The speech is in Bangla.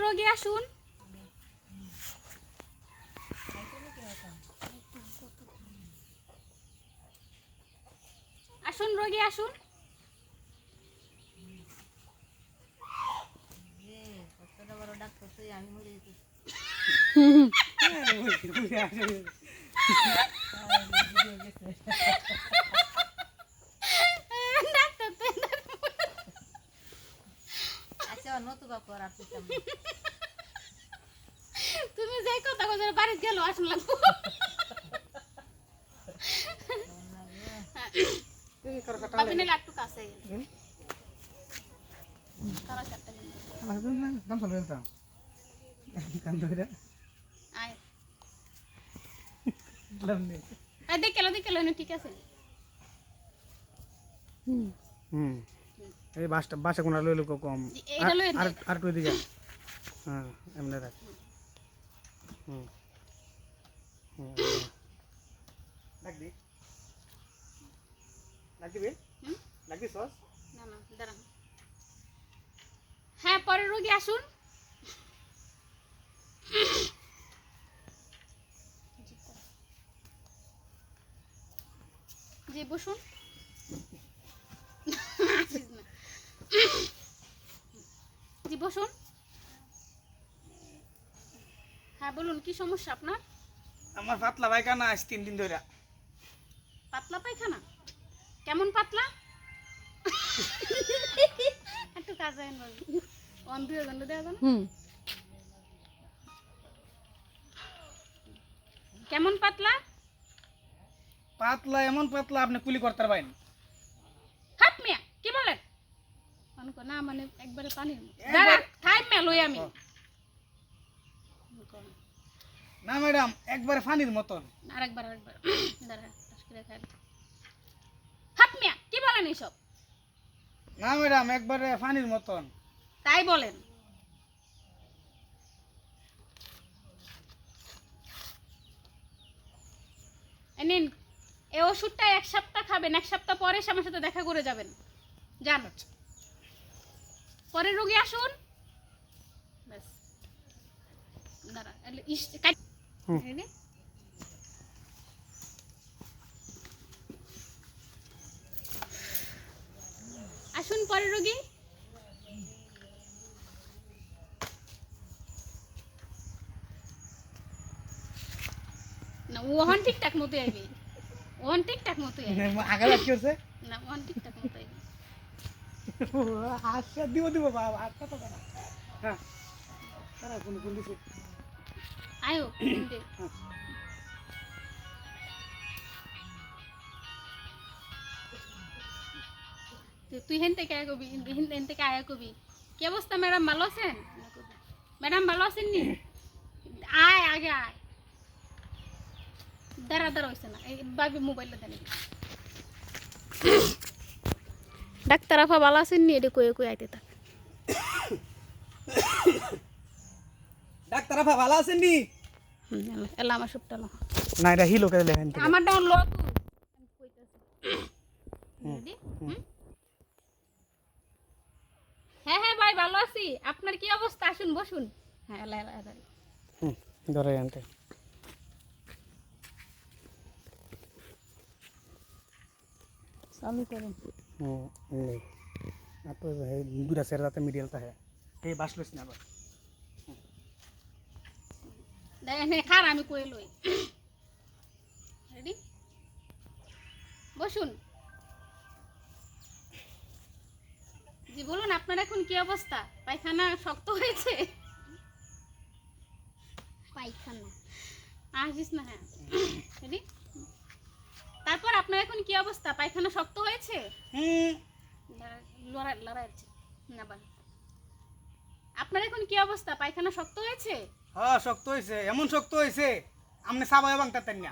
রোগী আসুন। আসুন রোগী আসুন। তুমি যে কথা কথা বাড়িতে গেল আসুন লাগবো। আপনি নিলে একটু কাছে দেখে ঠিক আছে। এই বাসা কোনা লইলো কম এটা লই আর একটু দিকে হ্যাঁ এমনি রাখ লাগবি লাগবি সস না না দাঁড়ান। হ্যাঁ পরের রোগী আসুন। জি বসুন। জি বসুন। হ্যাঁ বলুন কি সমস্যা আপনার? আমার পাতলা পায়খানা আজ 3 দিন ধরে। পাতলা পায়খানা? কেমন পাতলা? একটু কাজে অন দুই ঘন্টা দেওয়া যান। কেমন পাতলা? পাতলা এমন পাতলা আপনি কুলি করতে পারবেন। হাত মিয়া কি বলেন? না মানে একবারে পানির দাঁড়া থাই মে লই আমি। না ম্যাডাম একবারে পানির মতন। আরেকবার দাঁড়া করে খাই। হাত মিয়া কি বলেন এইসব? না ম্যাডাম একবারে পানির মতন। তাই বলেন। নিন এই ওষুধটা 1 সপ্তাহ খাবেন, 1 সপ্তাহ পরে আমার সাথে দেখা করে যাবেন। যান পরের রোগী আসুন। ব্যাস দাঁড়া আসুন পরের রোগী। না ওহন ঠিকঠাক মতো আইবে, ওহন ঠিকঠাক মতো আইবে। আগে লাগ কি হচ্ছে? না ওহন ঠিকঠাক মতো আইবে। আচ্ছা দিব বাবা আচ্ছা তো না। হ্যাঁ তারা কোন দিছে আয়ো দে তুই হেন থেকে আয় কবি, হেন থেকে আয় কবি। কি অবস্থা ম্যাডাম ভালো আছেন? ম্যাডাম ভালো আছেন নি? আয় আগে আয়। দাঁড়া হইছে না এই বাবি মোবাইলটা দেন। ডাক্তার আফা ভালো আছেন নি? এটা কয়ে কয়ে আইতে থাক। ডাক্তার আপা ভালো আছেন নি? এলা আমার সবটা লো না এটা হিলো কে লেখেন থেকে আমার ডাউন লো তুই আমি কইতাছি। রেডি? হ্যাঁ হ্যাঁ ভাই ভালো আছি। আপনার কি অবস্থা? আসুন বসুন। হ্যাঁ এলা এলা এলা ধরে আনতে চালু করেন। नहीं आप तो है दूसरा शेर जाता मीडियल है ये बास लोस ना बस দেখেন খার আমি কই লই। রেডি? বসুন। জি বলুন আপনার এখন কি অবস্থা? পায়খানা শক্ত হয়েছে? পায়খানা আসিস না। হ্যাঁ রেডি? তারপর আপনার এখন কি অবস্থা? পায়খানা শক্ত হয়েছে? লড়াই লড়াই না বা আপনার এখন কি অবস্থা? পায়খানা শক্ত হয়েছে? হ্যাঁ শক্ত হইছে এমন শক্ত হইছে আমনে সাবায় বাংটা তেন না